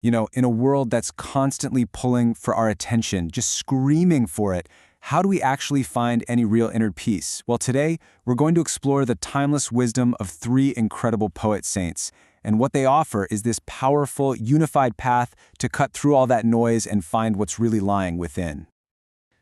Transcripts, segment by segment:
In a world that's constantly pulling for our attention, just screaming for it, how do we actually find any real inner peace? Well, today, we're going to explore the timeless wisdom of three incredible poet saints. And what they offer is this powerful, unified path to cut through all that noise and find what's really lying within.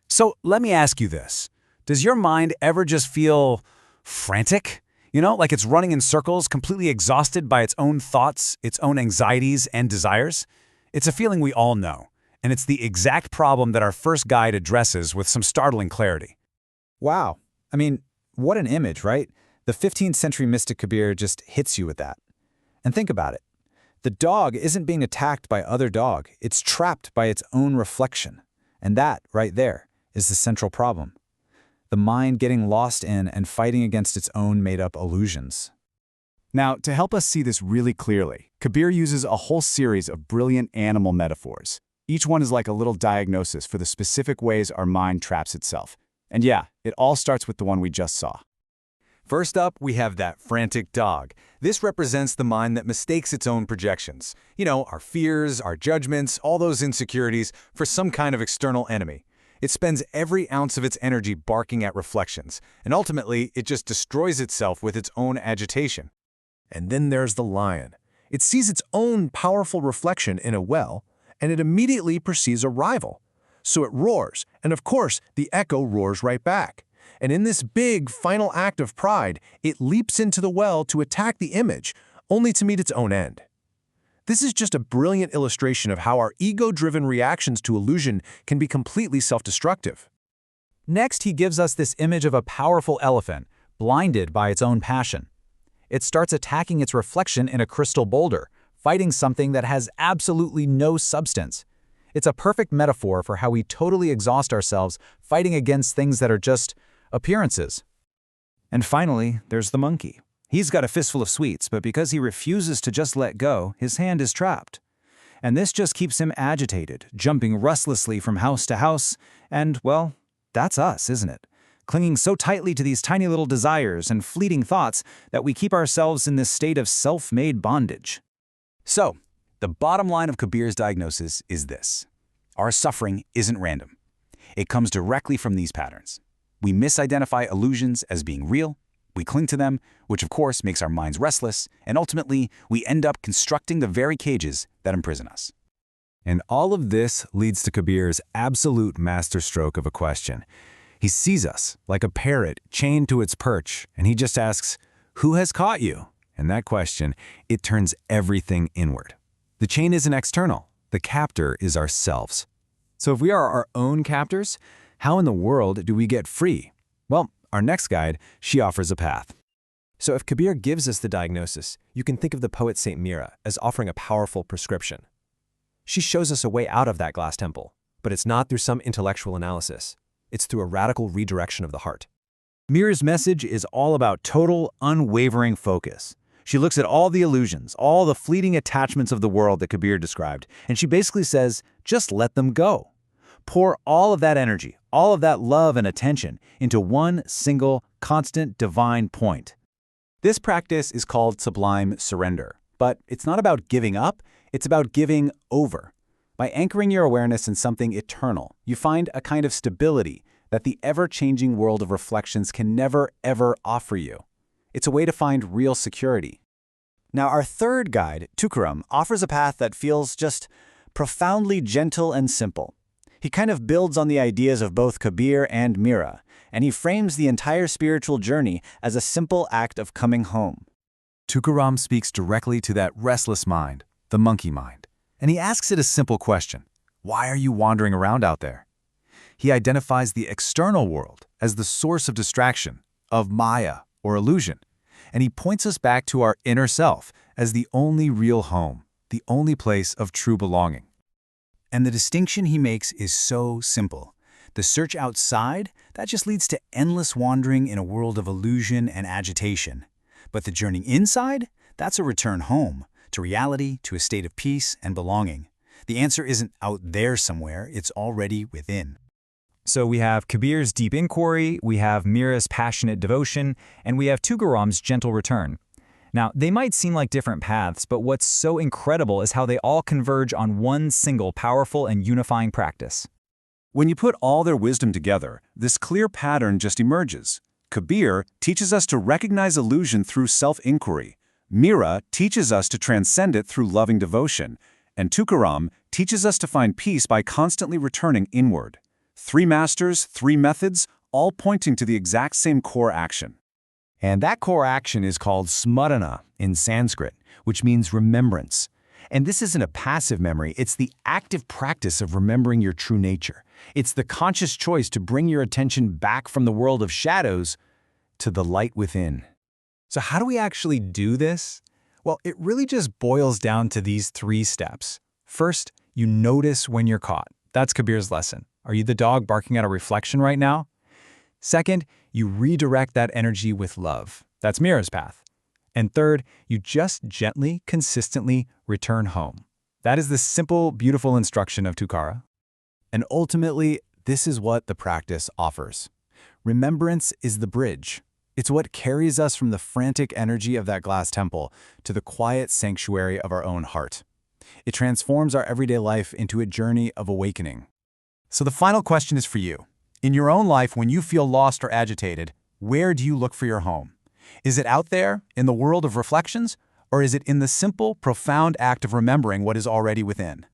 So let me ask you this. Does your mind ever just feel frantic? Like it's running in circles, completely exhausted by its own thoughts, its own anxieties and desires? It's a feeling we all know, and it's the exact problem that our first guide addresses with some startling clarity. Wow. I mean, what an image, right? The 15th century mystic Kabir just hits you with that. And think about it. The dog isn't being attacked by other dog. It's trapped by its own reflection. And that, right there, is the central problem. The mind getting lost in and fighting against its own made-up illusions. Now, to help us see this really clearly, Kabir uses a whole series of brilliant animal metaphors. Each one is like a little diagnosis for the specific ways our mind traps itself. And yeah, it all starts with the one we just saw. First up, we have that frantic dog. This represents the mind that mistakes its own projections. Our fears, our judgments, all those insecurities for some kind of external enemy. It spends every ounce of its energy barking at reflections, and ultimately, it just destroys itself with its own agitation. And then there's the lion. It sees its own powerful reflection in a well, and it immediately perceives a rival. So it roars, and of course, the echo roars right back. And in this big, final act of pride, it leaps into the well to attack the image, only to meet its own end. This is just a brilliant illustration of how our ego-driven reactions to illusion can be completely self-destructive. Next, he gives us this image of a powerful elephant, blinded by its own passion. It starts attacking its reflection in a crystal boulder, fighting something that has absolutely no substance. It's a perfect metaphor for how we totally exhaust ourselves fighting against things that are just appearances. And finally, there's the monkey. He's got a fistful of sweets, but because he refuses to just let go, his hand is trapped. And this just keeps him agitated, jumping restlessly from house to house, and, well, that's us, isn't it? Clinging so tightly to these tiny little desires and fleeting thoughts that we keep ourselves in this state of self-made bondage. So, the bottom line of Kabir's diagnosis is this. Our suffering isn't random. It comes directly from these patterns. We misidentify illusions as being real, we cling to them, which of course makes our minds restless, and ultimately, we end up constructing the very cages that imprison us. And all of this leads to Kabir's absolute masterstroke of a question. He sees us like a parrot chained to its perch, and he just asks, "Who has caught you?" And that question, it turns everything inward. The chain isn't external. The captor is ourselves. So if we are our own captors, how in the world do we get free? Well, our next guide, she offers a path. So if Kabir gives us the diagnosis, you can think of the poet Saint Mira as offering a powerful prescription. She shows us a way out of that glass temple, but it's not through some intellectual analysis. It's through a radical redirection of the heart. Mira's message is all about total, unwavering focus. She looks at all the illusions, all the fleeting attachments of the world that Kabir described, and she basically says, just let them go. Pour all of that energy, all of that love and attention into one single, constant, divine point. This practice is called sublime surrender, but it's not about giving up, it's about giving over. By anchoring your awareness in something eternal, you find a kind of stability that the ever-changing world of reflections can never, ever offer you. It's a way to find real security. Now, our third guide, Tukaram, offers a path that feels just profoundly gentle and simple. He kind of builds on the ideas of both Kabir and Mira, and he frames the entire spiritual journey as a simple act of coming home. Tukaram speaks directly to that restless mind, the monkey mind, and he asks it a simple question. Why are you wandering around out there? He identifies the external world as the source of distraction, of maya or illusion, and he points us back to our inner self as the only real home, the only place of true belonging. And the distinction he makes is so simple. The search outside, that just leads to endless wandering in a world of illusion and agitation. But the journey inside, that's a return home, to reality, to a state of peace and belonging. The answer isn't out there somewhere, it's already within. So we have Kabir's deep inquiry, we have Mira's passionate devotion, and we have Tukaram's gentle return. Now, they might seem like different paths, but what's so incredible is how they all converge on one single powerful and unifying practice. When you put all their wisdom together, this clear pattern just emerges. Kabir teaches us to recognize illusion through self-inquiry. Mira teaches us to transcend it through loving devotion. And Tukaram teaches us to find peace by constantly returning inward. 3 masters, 3 methods, all pointing to the exact same core action. And that core action is called smarana in Sanskrit, which means remembrance. And this isn't a passive memory, it's the active practice of remembering your true nature. It's the conscious choice to bring your attention back from the world of shadows to the light within. So how do we actually do this? Well, it really just boils down to these 3 steps. First, you notice when you're caught. That's Kabir's lesson. Are you the dog barking at a reflection right now? Second, you redirect that energy with love. That's Mira's path. And third, you just gently, consistently return home. That is the simple, beautiful instruction of Tukara. And ultimately, this is what the practice offers. Remembrance is the bridge. It's what carries us from the frantic energy of that glass temple to the quiet sanctuary of our own heart. It transforms our everyday life into a journey of awakening. So the final question is for you. In your own life, when you feel lost or agitated, where do you look for your home? Is it out there, in the world of reflections, or is it in the simple, profound act of remembering what is already within?